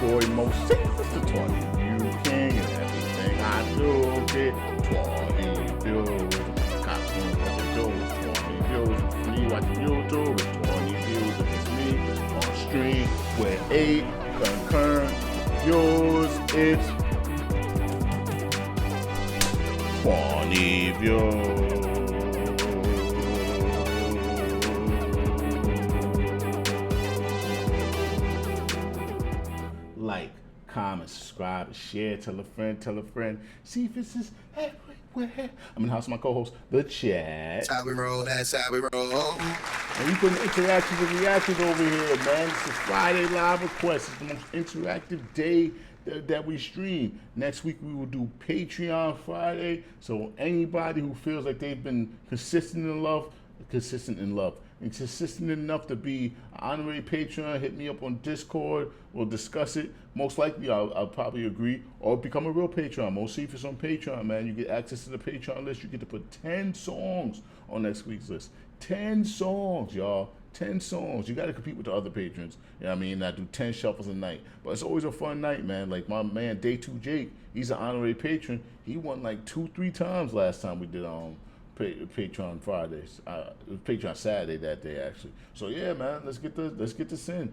boy Moseefus, the 20 view king, and everything I do get 20 views. Costume what they do is 20 views. Me watching YouTube is 20 views. If it's me on stream with 8 concurrent views, it's 20 views. Like, comment, subscribe, and share. Tell a friend. See if it's everywhere. I'm in the house of my co-host, The Chat. That's how we roll, that's how we roll. And we putting interactions and reactions over here, man. This is Friday Live Request. It's the most interactive day that we stream. Next week we will do Patreon Friday. So anybody who feels like they've been consistent enough and consistent enough to be an honorary Patreon, hit me up on Discord. We'll discuss it. Most likely, I'll probably agree. Or become a real Patreon. Moseefus on Patreon, man. You get access to the Patreon list. You get to put 10 songs on next week's list. 10 songs, y'all. 10 songs. You got to compete with the other patrons. You know what I mean? I do 10 shuffles a night. But it's always a fun night, man. Like my man, Day 2 Jake, he's an honorary patron. He won like 2-3 times last time we did Patreon Fridays, Patreon Saturday that day actually. So yeah, man, let's get this in.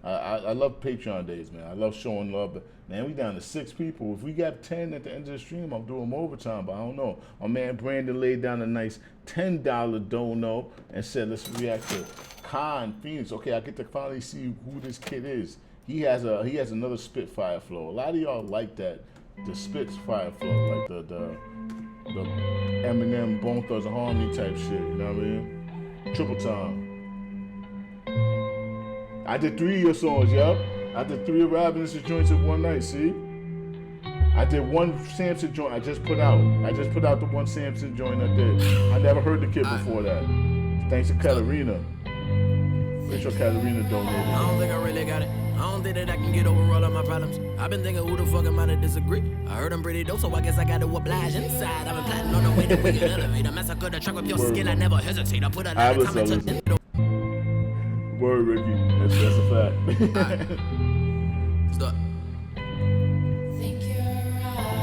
I love Patreon days, man. I love showing love. But man, we down to 6 people. If we got 10 at the end of the stream, I'll do them overtime. But I don't know. My man Brandon laid down a nice $10 dono and said, let's react to K.A.A.N Phoenix. Okay, I get to finally see who this kid is. He has another Spitfire flow. A lot of y'all like that, the Spitfire flow, like the Eminem, Bone Thugs and Harmony type shit, you know what I mean? Triple time. I did 3 of your songs, yup. I did 3 of Robin's joints in one night, see? I did 1 Samson joint I just put out. The 1 Samson joint I did. I never heard the kid before that. Thanks to Katarina. Pretty sure Katarina donated. I don't think I really got it. I don't think that I can get over all of my problems. I've been thinking who the fuck am I to disagree? I heard I'm pretty dope, so I guess I gotta oblige inside. I've been plotting on the way that we can elevate. I massacre the track with your skill, I never hesitate. I put a lot of time into it. Word, Ricky. That's a fact. Stop.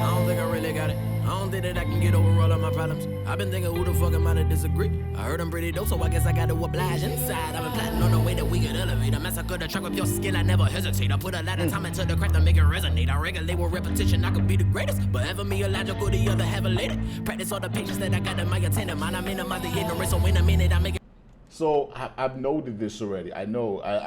I don't think I really got it. I don't think that I can get over all of my problems. I've been thinking who the fuck am I to disagree? I heard I'm pretty dope, so I guess I gotta oblige inside. I've been plotting on the way that we can elevate. I massacre the track with your skill, I never hesitate. I put a lot of time into the craft to make it resonate. I regulate with repetition, I could be the greatest. But ever me illogical, the other have elated. Practice all the patience that I got in my attendant mind. I minimize the ignorance, so in a minute I make it. So I've noted this already. I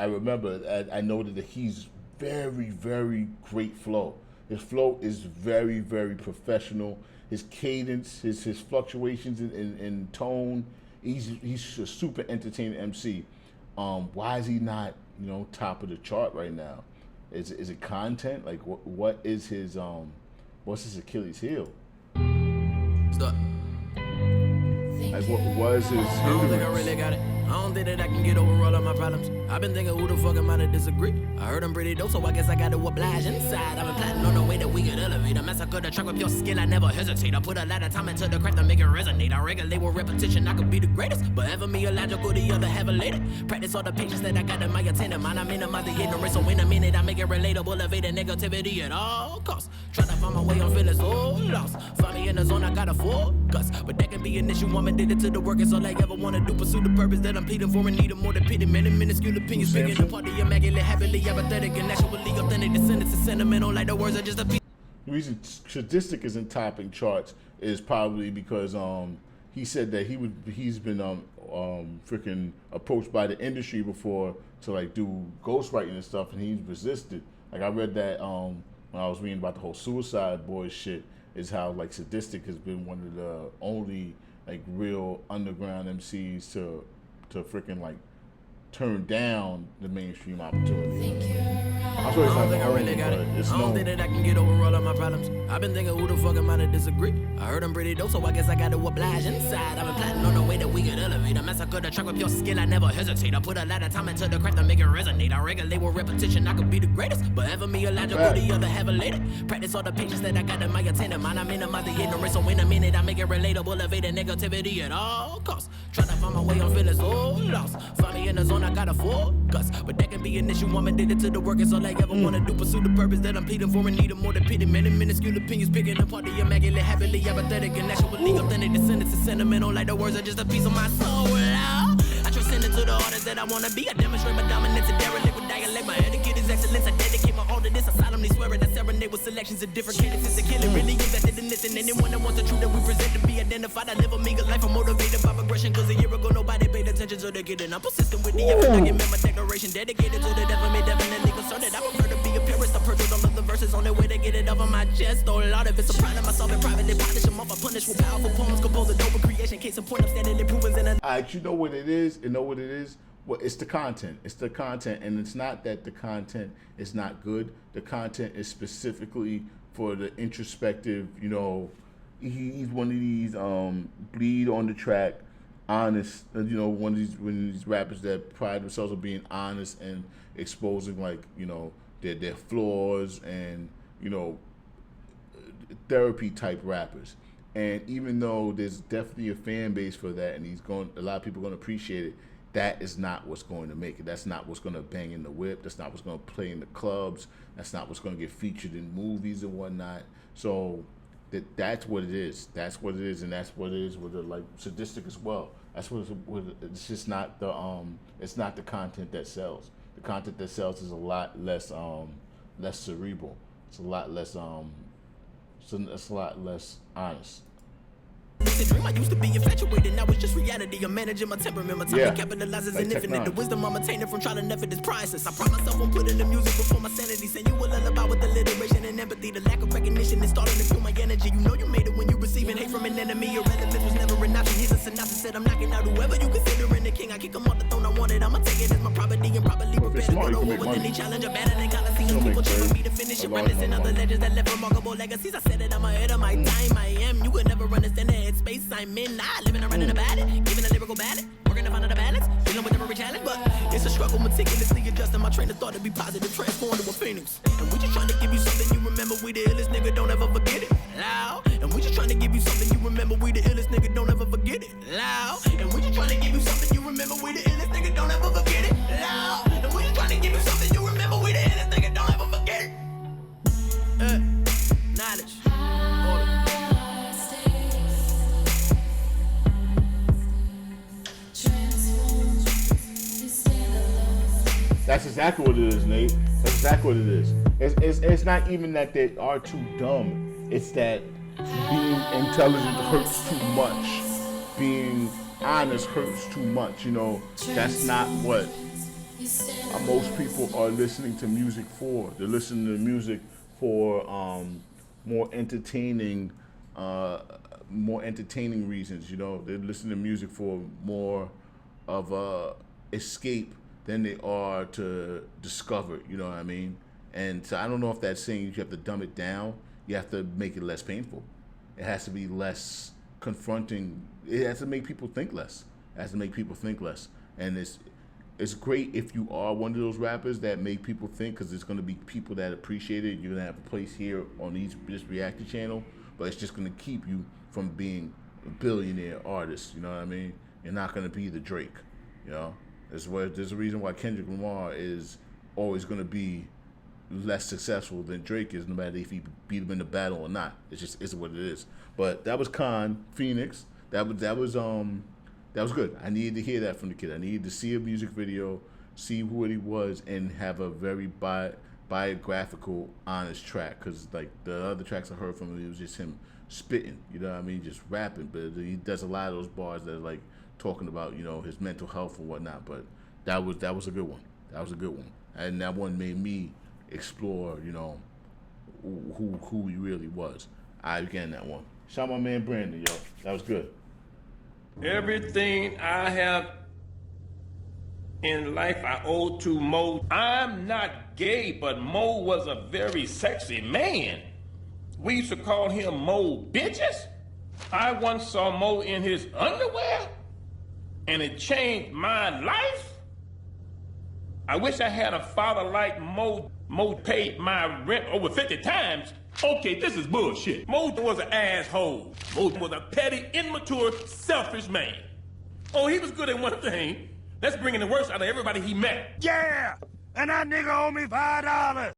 remember. I noted that he's very, very great flow. His flow is very, very professional. His cadence, his fluctuations in tone. He's a super entertaining MC. Why is he not, top of the chart right now? Is it content? Like what is his what's his Achilles heel? Stop. Like what was his hindrance? I don't think I really got it. I don't think that I can get over all of my problems. I've been thinking who the fuck am I to disagree? I heard I'm pretty dope, so I guess I gotta oblige inside. I've been plotting on the way that we can elevate. I massacre the track with your skill, I never hesitate. I put a lot of time into the craft to make it resonate. I regulate with repetition, I could be the greatest. But ever me illogical, the other have elated. Practice all the patience that I got in my attendant mind. I minimize the ignorance, so in a minute I make it relatable. Evading negativity at all costs. Try to find my way, I'm feeling so lost. Find me in the zone, I got a focus. But that can be an issue, I'm addicted to the work. It's all I ever wanna do, pursue the purpose that I'm pleading for and need more than pity. Many minuscule opinions, speaking a part of your immaculate, happily apathetic, and actually authentic. Descendants is sentimental, like the words are just a piece. The reason Sadistic isn't topping charts is probably because he said that he's been freaking approached by the industry before to like do ghostwriting and stuff, and he's resisted. Like I read that when I was reading about the whole Suicide Boys shit, is how like Sadistic has been one of the only like real underground MCs to freaking like turn down the mainstream opportunity. I don't think I really got it. I don't think that I can get over all of my problems. I've been thinking who the fuck am I to disagree? I heard I'm pretty dope, so I guess I gotta oblige inside. I've been plotting on the way that we can elevate. I massacre the track with your skill, I never hesitate. I put a lot of time into the craft to make it resonate. I regulate with repetition, I could be the greatest. But ever me illogical, the other have elated. Practice all the patience that I got in my attendant mind. I minimize the ignorance, so in a minute I make it relatable. Evading negativity at all costs. Try to find my way, I'm feeling so lost. Find me in the zone, I got a focus. Gus. But that can be an issue. I'm addicted to the work. It's all I ever wanna do. Pursue the purpose that I'm pleading for and need more than pity. Many minuscule opinions picking apart the immaculate, happily apathetic, and actually authentic. Descendants is sentimental, like the words are just a piece of my soul. I transcend into the artist that I wanna be. I demonstrate my dominance and derelict with dialect. My etiquette is excellence. I dedicate my all to this. I solemnly swear it. I serenade with selections of different cadences. The killing really invested in this. And anyone that wants the truth that we present to be identified. I live a meager life. I'm motivated by progression. Cause a year ago nobody paid attention to the kid. And I'm persistent with the effort. I can make my declaration dedicated to the devil. Made definitely concerted. I prefer to be a purist. I purchased all of the verses on their way to get it off of my chest. Oh Lord, if it's a problem myself and privately polish them off. I punish with powerful poems. Compose a noble creation. Case in point, I'm standing improvements in a. Alright, you know what it is? You know what it is? Well, it's the content. It's the content, and it's not that the content is not good. The content is specifically for the introspective. You know, he's one of these bleed on the track, honest. You know, one of these rappers that pride themselves on being honest and exposing, like, you know, their flaws and, you know, therapy type rappers. And even though there's definitely a fan base for that, and a lot of people are going to appreciate it, that is not what's going to make it. That's not what's going to bang in the whip. That's not what's going to play in the clubs. That's not what's going to get featured in movies and whatnot. So that's what it is. That's what it is, and that's what it is with the, like, sadistic as well. That's what it's just not the it's not the content that sells. The content that sells is a lot less less cerebral. It's a lot less it's a lot less honest. The dream I used to be infatuated, now it's just reality. I'm managing my temperament, my time capitalizes like infinite. The wisdom I'm attaining from trial and effort is priceless. I pride myself on putting the music before my sanity. Saying you will lullaby with alliteration and empathy. The lack of recognition is starting to fuel my energy. You know you made it when you receiving hate from an enemy. Your relevance was never an option. Here's a synopsis, said I'm knocking out whoever you considering the king. I kick him off the throne, I want it. I'ma take it as my property and properly prepare to go to war with any challenge. A battling coliseum, people cheering me to finish it. Reminiscing other legends that left remarkable legacies. I said it, I'm ahead of my time. I am, you could never understand the headspace I'm in. Nah, living and running about it, giving a lyrical balance, working to find out the balance, dealing with every challenge, but it's a struggle, meticulously adjusting my train of thought to be positive, transformed to a phoenix. And we just trying to give you something you remember, we the illest nigga, don't ever forget it. Loud. And we just trying to give you something you remember, we the illest nigga, don't ever forget it. Loud. And we just trying to give you something you remember, we the illest nigga, don't ever forget it. Loud. And we just trying to give you something you remember, we the illest nigga, don't ever forget it. Knowledge. Order. That's exactly what it is, Nate. That's exactly what it is. It's not even that they are too dumb. It's that being intelligent hurts too much. Being honest hurts too much. You know, that's not what most people are listening to music for. They're listening to music for more entertaining reasons. You know, they're listening to music for more of a escape than they are to discover, you know what I mean? And so I don't know if that's saying you have to dumb it down. You have to make it less painful. It has to be less confronting. It has to make people think less. It has to make people think less. And it's great if you are one of those rappers that make people think, because there's going to be people that appreciate it. You're going to have a place here on this reaction channel, but it's just going to keep you from being a billionaire artist, you know what I mean? You're not going to be the Drake, you know? There's a reason why Kendrick Lamar is always going to be less successful than Drake is, no matter if he beat him in the battle or not. It's what it is. But that was K.A.A.N, Phoenix. That was good. I needed to hear that from the kid. I needed to see a music video, see who he was, and have a very biographical, honest track. Because like the other tracks I heard from him, it was just him spitting. You know what I mean? Just rapping. But he does a lot of those bars that are like talking about, you know, his mental health and whatnot. But that was a good one. That was a good one. And that one made me explore, you know, who he really was. I began that one. Shout out my man Brandon, yo. That was good. Everything I have in life I owe to Mo. I'm not gay, but Mo was a very sexy man. We used to call him Mo Bitches. I once saw Mo in his underwear, and it changed my life. I wish I had a father like Mo. Mo paid my rent over 50 times. Okay, this is bullshit. Mo was an asshole. Mo was a petty, immature, selfish man. Oh, he was good at one thing. Let's bring in the worst out of everybody he met. Yeah! And that nigga owe me $5.